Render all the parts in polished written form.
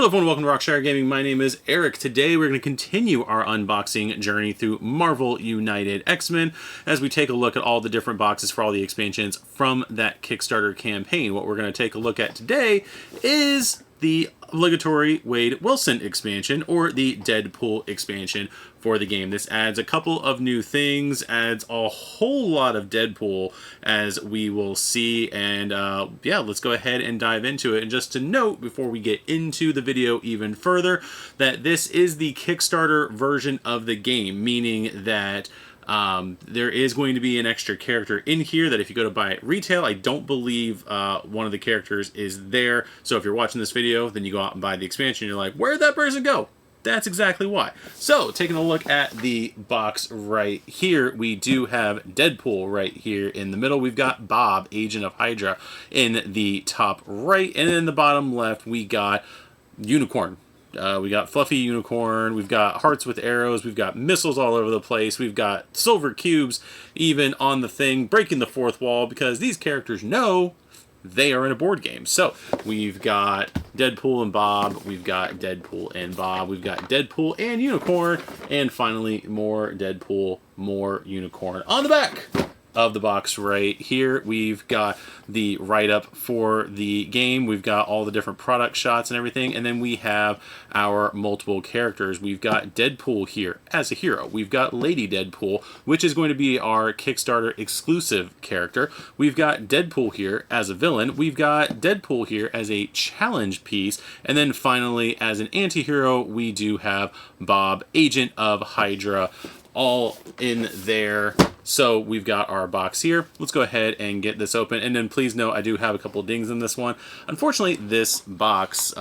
Hello everyone, welcome to Rockshire Gaming. My name is Eric. Today we're going to continue our unboxing journey through Marvel United X-Men as we take a look at all the different boxes for all the expansions from that Kickstarter campaign. What we're going to take a look at today is the obligatory Wade Wilson expansion, or the Deadpool expansion for the game. This adds a couple of new things, adds a whole lot of Deadpool, as we will see, and yeah, let's go ahead and dive into it. And just to note, before we get into the video even further, that this is the Kickstarter version of the game, meaning that there is going to be an extra character in here that if you go to buy it retail, I don't believe one of the characters is there. So if you're watching this video, then you go out and buy the expansion, you're like, where'd that person go? That's exactly why. So, taking a look at the box right here, we do have Deadpool right here in the middle. We've got Bob, Agent of Hydra, in the top right. And in the bottom left, we got Unicorn. We got Fluffy Unicorn, we've got hearts with arrows, we've got missiles all over the place, we've got silver cubes even on the thing, breaking the fourth wall, because these characters know they are in a board game. So, we've got Deadpool and Bob, we've got Deadpool and Bob, we've got Deadpool and Unicorn, and finally more Deadpool, more Unicorn. On the back of the box right here, we've got the write-up for the game, we've got all the different product shots and everything, and then we have our multiple characters. We've got Deadpool here as a hero, we've got Lady Deadpool, which is going to be our Kickstarter exclusive character, we've got Deadpool here as a villain, we've got Deadpool here as a challenge piece, and then finally as an anti-hero we do have Bob, Agent of Hydra, all in there. So we've got our box here. Let's go ahead and get this open. And then please note, I do have a couple of dings in this one. Unfortunately, this box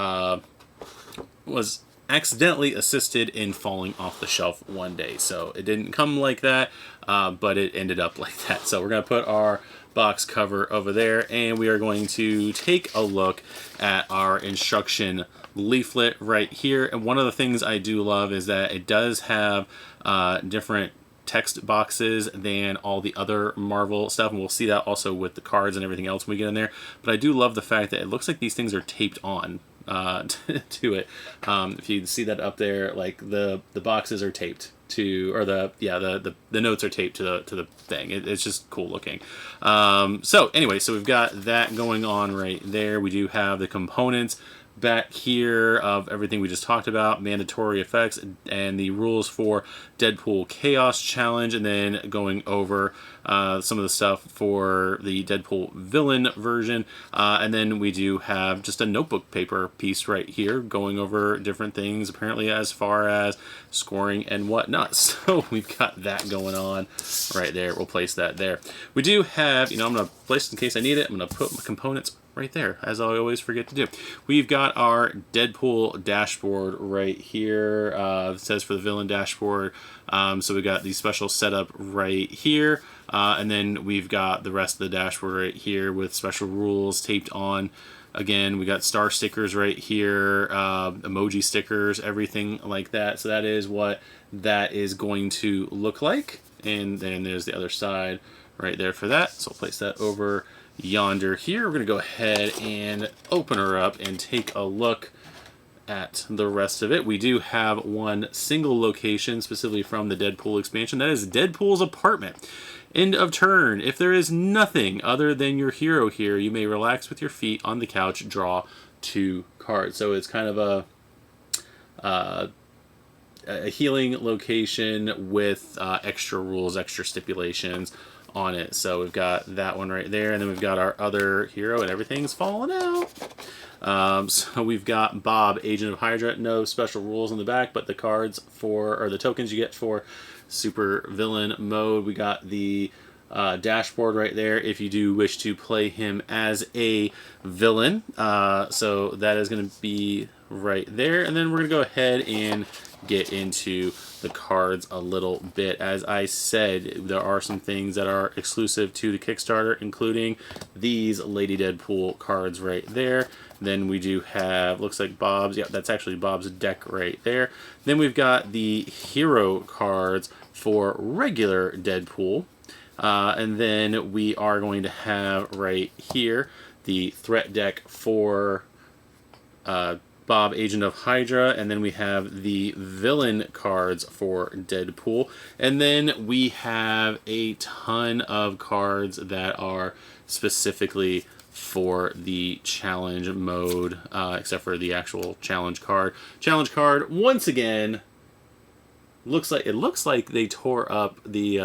was accidentally assisted in falling off the shelf one day. So it didn't come like that, but it ended up like that. So we're going to put our box cover over there, and we are going to take a look at our instruction leaflet right here. And one of the things I do love is that it does have different text boxes than all the other Marvel stuff, and we'll see that also with the cards and everything else when we get in there. But I do love the fact that it looks like these things are taped on to it. If you see that up there, like the boxes are taped to, or the notes are taped to the thing. It's just cool looking. So anyway, so we've got that going on right there. We do have the components back here of everything we just talked about, mandatory effects, and the rules for Deadpool Chaos Challenge, and then going over some of the stuff for the Deadpool villain version, and then we do have just a notebook paper piece right here going over different things, apparently as far as scoring and whatnot. So we've got that going on right there. We'll place that there. We do have, I'm going to place it in case I need it. I'm going to put my components right there, as I always forget to do. We've got our Deadpool dashboard right here. It says for the villain dashboard. So we got the special setup right here. And then we've got the rest of the dashboard right here with special rules taped on. Again, we got star stickers right here, emoji stickers, everything like that. So that is what that is going to look like. And then there's the other side right there for that. So I'll place that over yonder here. We're going to go ahead and open her up and take a look at the rest of it. We do have one single location specifically from the Deadpool expansion. That is Deadpool's apartment. End of turn. If there is nothing other than your hero here, you may relax with your feet on the couch, draw 2 cards. So it's kind of a healing location with extra rules, extra stipulations on it. So we've got that one right there, and then we've got our other hero, and everything's falling out. So we've got Bob, Agent of Hydra. No special rules on the back, but the cards for, or the tokens you get for super villain mode. We got the dashboard right there if you do wish to play him as a villain. So that is going to be right there, and then we're going to go ahead and get into the cards a little bit. As I said, there are some things that are exclusive to the Kickstarter, including these Lady Deadpool cards right there. Then we do have, looks like Bob's, yeah, that's actually Bob's deck right there. Then we've got the hero cards for regular Deadpool. And then we are going to have right here the threat deck for Bob, Agent of Hydra, and then we have the villain cards for Deadpool. And then we have a ton of cards that are specifically for the challenge mode, except for the actual challenge card. Challenge card, once again, looks like they tore up the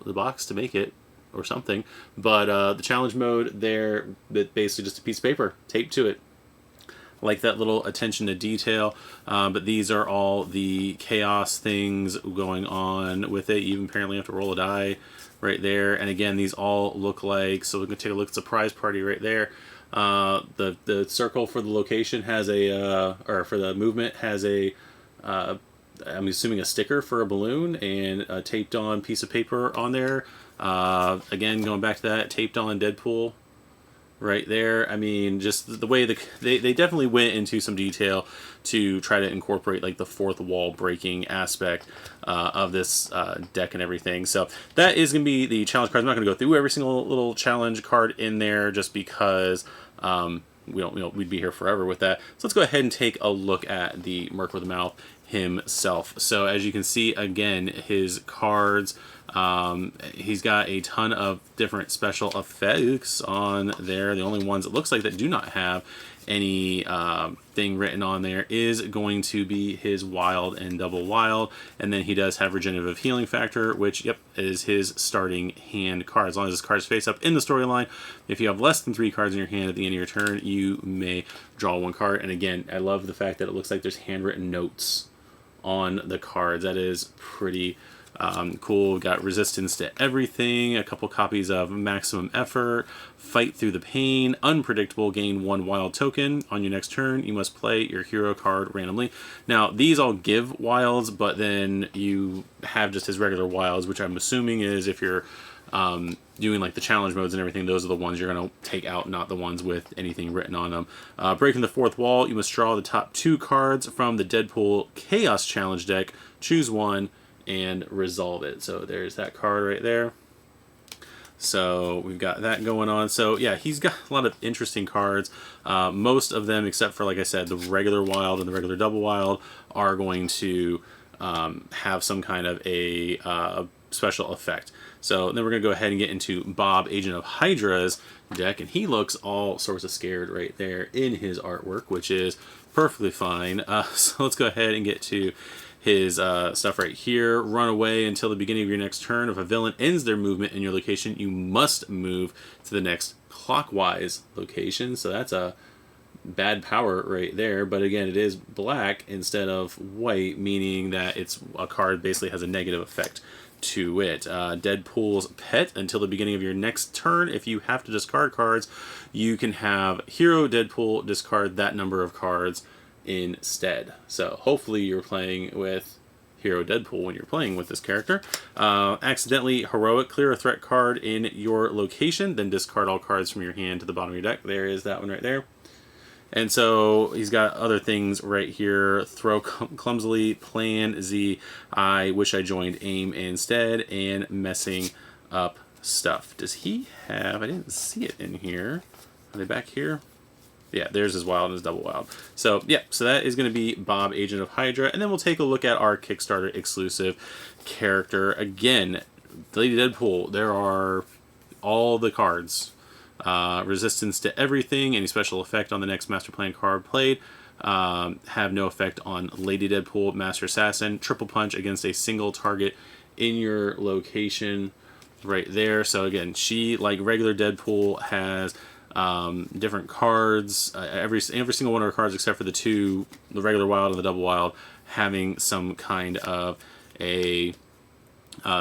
box to make it or something. But the challenge mode there, basically just a piece of paper taped to it. Like that little attention to detail, but these are all the chaos things going on with it. You even apparently have to roll a die right there. And again, these all look like, so we're going to take a look at Surprise Party right there. The circle for the location has a, or for the movement has a, I'm assuming a sticker for a balloon and a taped on piece of paper on there. Again, going back to that, taped on Deadpool right there. I mean, just the way they definitely went into some detail to try to incorporate like the fourth wall breaking aspect of this deck and everything. So that is going to be the challenge cards. I'm not going to go through every single little challenge card in there just because we'd be here forever with that. So let's go ahead and take a look at the Merc with a Mouth himself. So as you can see, again, his cards, he's got a ton of different special effects on there. The only ones it looks like that do not have any thing written on there is going to be his wild and double wild, and then he does have regenerative healing factor, which is his starting hand card. As long as his cards face up in the storyline, if you have less than 3 cards in your hand at the end of your turn, you may draw 1 card. And again, I love the fact that it looks like there's handwritten notes on the cards. That is pretty cool. We've got resistance to everything, a couple copies of maximum effort, fight through the pain, unpredictable, gain 1 wild token. On your next turn, you must play your hero card randomly. Now, these all give wilds, but then you have just his regular wilds, which I'm assuming is if you're doing like the challenge modes and everything, those are the ones you're going to take out, not the ones with anything written on them. Breaking the fourth wall, you must draw the top 2 cards from the Deadpool Chaos Challenge deck, choose 1, and resolve it. So there's that card right there. So we've got that going on. So yeah, he's got a lot of interesting cards. Most of them, except for, like I said, the regular wild and the regular double wild, are going to have some kind of a special effect. So then we're going to go ahead and get into Bob, Agent of Hydra's deck, and he looks all sorts of scared right there in his artwork, which is perfectly fine. So let's go ahead and get to his stuff right here. Run away until the beginning of your next turn. If a villain ends their movement in your location, you must move to the next clockwise location. So that's a bad power right there, but again, it is black instead of white, meaning that it's a card basically has a negative effect to it. Deadpool's pet, until the beginning of your next turn, if you have to discard cards, you can have Hero Deadpool discard that number of cards instead. So hopefully you're playing with Hero Deadpool when you're playing with this character. Accidentally heroic, clear a threat card in your location, then discard all cards from your hand to the bottom of your deck. There is that one right there. And so he's got other things right here. Throw clumsily, plan Z, I wish I joined AIM instead, and messing up stuff. Does he have, I didn't see it in here. Are they back here? Yeah, there's his wild and his double wild. So yeah, so that is going to be Bob, Agent of Hydra. And then we'll take a look at our Kickstarter exclusive character. Again, Lady Deadpool, there are all the cards. Resistance to everything, any special effect on the next Master Plan card played, have no effect on Lady Deadpool, Master Assassin, triple punch against a single target in your location right there. So again, she, like regular Deadpool, has different cards, every single one of her cards except for the 2, the regular wild and the double wild, having some kind of a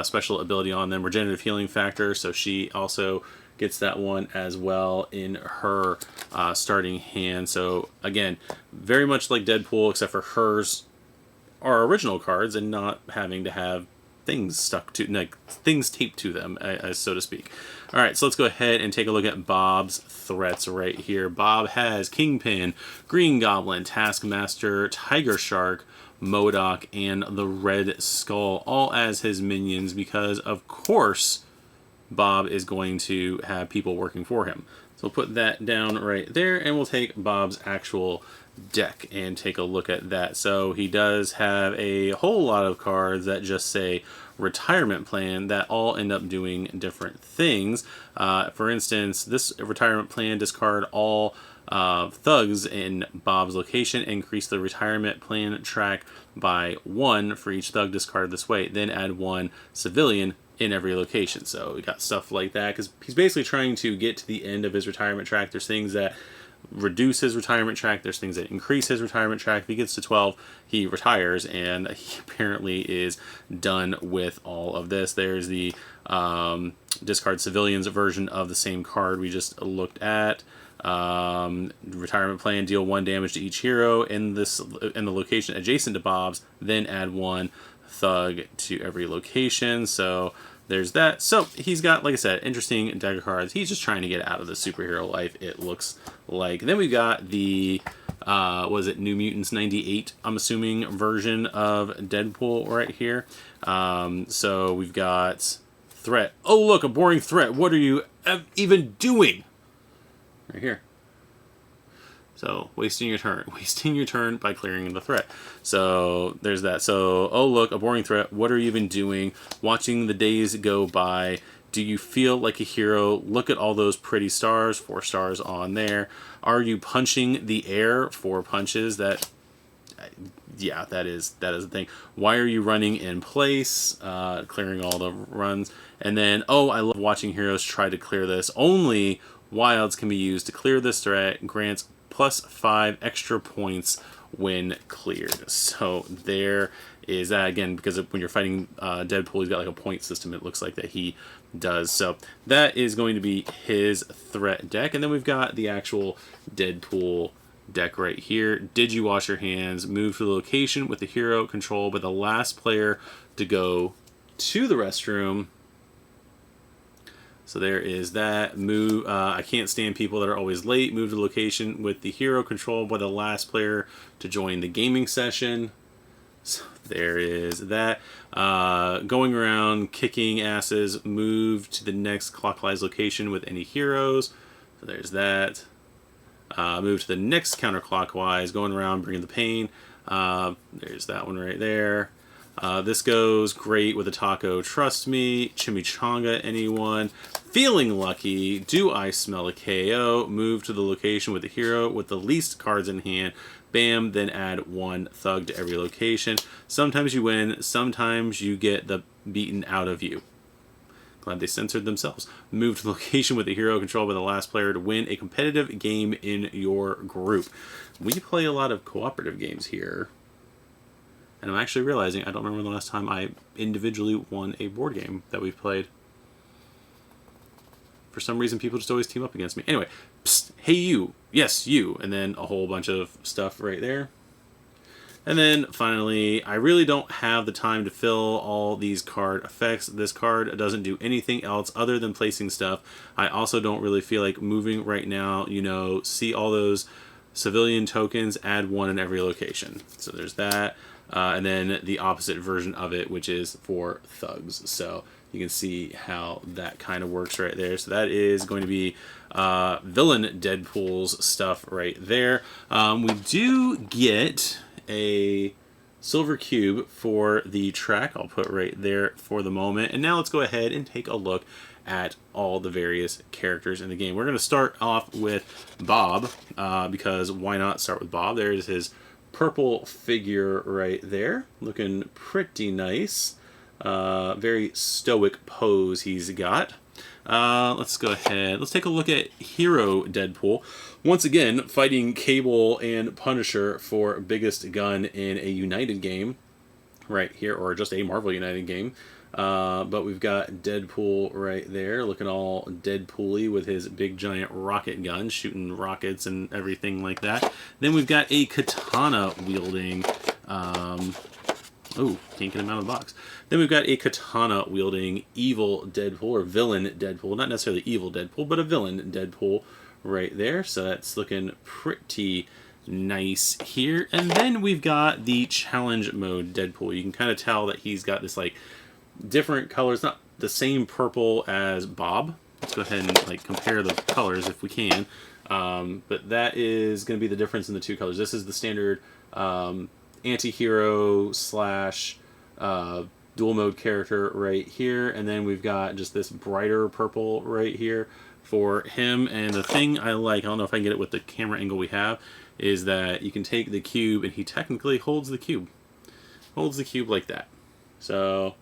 special ability on them. Regenerative healing factor, so she also gets that one as well in her starting hand. So again, very much like Deadpool, except for hers are original cards and not having to have things stuck to, like things taped to them, so to speak. All right, so let's go ahead and take a look at Bob's threats right here. Bob has Kingpin, Green Goblin, Taskmaster, Tiger Shark, MODOK, and the Red Skull, all as his minions because, of course, Bob is going to have people working for him. So we'll put that down right there, and we'll take Bob's actual deck and take a look at that. So he does have a whole lot of cards that just say retirement plan that all end up doing different things. For instance, this retirement plan, discard all thugs in Bob's location, increase the retirement plan track by 1 for each thug discarded this way, then add 1 civilian in every location. So we got stuff like that because he's basically trying to get to the end of his retirement track. There's things that reduce his retirement track, there's things that increase his retirement track. If he gets to 12, he retires, and he apparently is done with all of this. There's the discard civilians version of the same card we just looked at. Retirement plan, deal 1 damage to each hero in the location adjacent to Bob's, then add 1 thug to every location. So there's that. So he's got, like I said, interesting deck of cards. He's just trying to get out of the superhero life, it looks like. Then we've got the was it New Mutants 98, I'm assuming, version of Deadpool right here. So we've got threat. Oh, look, a boring threat. What are you even doing? Right here. So, wasting your turn by clearing the threat. So, there's that. So, oh look, a boring threat. What are you even doing? Watching the days go by. Do you feel like a hero? Look at all those pretty stars. 4 stars on there. Are you punching the air? 4 punches. That, yeah, that is the thing. Why are you running in place? Clearing all the runs. And then, oh, I love watching heroes try to clear this. Only wilds can be used to clear this threat. Grants +5 extra points when cleared. So there is that again, because when you're fighting Deadpool, he's got like a point system, it looks like, that he does. So that is going to be his threat deck. And then we've got the actual Deadpool deck right here. Did you wash your hands? Move to the location with the hero controlled by the last player to go to the restroom. So there is that. Move. I can't stand people that are always late. Move to the location with the hero controlled by the last player to join the gaming session. So there is that. Going around kicking asses. Move to the next clockwise location with any heroes. So there's that. Move to the next counterclockwise. Going around bringing the pain. There's that one right there. This goes great with a taco. Trust me. Chimichanga, anyone. Feeling lucky. Do I smell a KO? Move to the location with the hero with the least cards in hand. Bam, then add 1 thug to every location. Sometimes you win. Sometimes you get the beaten out of you. Glad they censored themselves. Move to the location with the hero controlled by the last player to win a competitive game in your group. We play a lot of cooperative games here. And I'm actually realizing I don't remember the last time I individually won a board game that we've played. For some reason, people just always team up against me. Anyway, psst, hey you, yes you, and then a whole bunch of stuff right there. And then finally, I really don't have the time to fill all these card effects. This card doesn't do anything else other than placing stuff. I also don't really feel like moving right now. You know, see all those civilian tokens, add 1 in every location. So there's that. And then the opposite version of it, which is for thugs. So you can see how that kind of works right there. So that is going to be villain Deadpool's stuff right there. We do get a silver cube for the track. I'll put right there for the moment. And now let's go ahead and take a look at all the various characters in the game. We're going to start off with Bob, because why not start with Bob? There's his purple figure right there, looking pretty nice. Very stoic pose he's got. Let's go ahead. Let's take a look at Hero Deadpool. Once again, fighting Cable and Punisher for biggest gun in a United game right here, or just a Marvel United game. But we've got Deadpool right there, looking all Deadpool-y with his big giant rocket gun, shooting rockets and everything like that. Then we've got a katana wielding, oh, can't get him out of the box. Then we've got a katana wielding evil Deadpool, or villain Deadpool. Not necessarily evil Deadpool, but a villain Deadpool right there. So that's looking pretty nice here. And then we've got the challenge mode Deadpool. You can kind of tell that he's got this like different colors, not the same purple as Bob. let's go ahead and like compare the colors if we can. But that is going to be the difference in the two colors. This is the standard anti-hero slash dual mode character right here, and then we've got just this brighter purple right here for him. And the thing I like, I don't know if I can get it with the camera angle we have, is that you can take the cube and he technically holds the cube. Holds the cube like that. So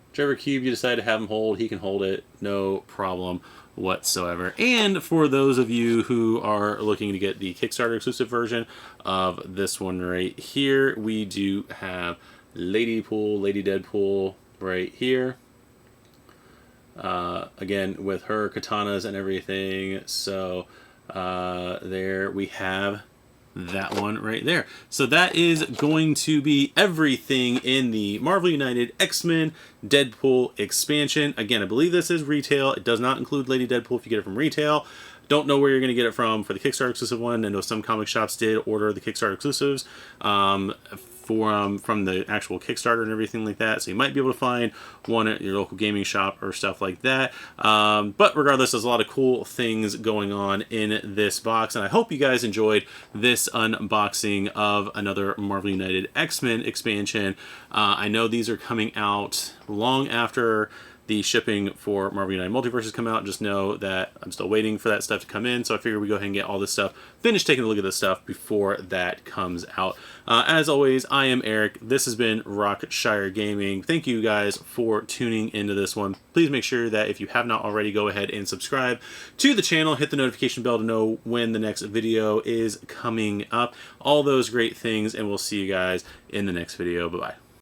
whichever cube you decide to have him hold, he can hold it, no problem whatsoever. And for those of you who are looking to get the Kickstarter exclusive version of this one right here, we do have Lady Deadpool right here. Again, with her katanas and everything. So there we have that one right there. So that is going to be everything in the Marvel United X-Men Deadpool expansion. Again, I believe this is retail. It does not include Lady Deadpool if you get it from retail. Don't know where you're going to get it from for the Kickstarter exclusive one. I know some comic shops did order the Kickstarter exclusives from the actual Kickstarter and everything like that. So you might be able to find one at your local gaming shop or stuff like that. But regardless, there's a lot of cool things going on in this box. And I hope you guys enjoyed this unboxing of another Marvel United X-Men expansion. I know these are coming out long after the shipping for Marvel United Multiverses come out. Just know that I'm still waiting for that stuff to come in, so I figure we go ahead and get all this stuff, finish taking a look at this stuff before that comes out. As always, I am Eric. This has been Rockshire Gaming. Thank you guys for tuning into this one. Please make sure that if you have not already, go ahead and subscribe to the channel. Hit the notification bell to know when the next video is coming up. All those great things, and we'll see you guys in the next video. Bye-bye.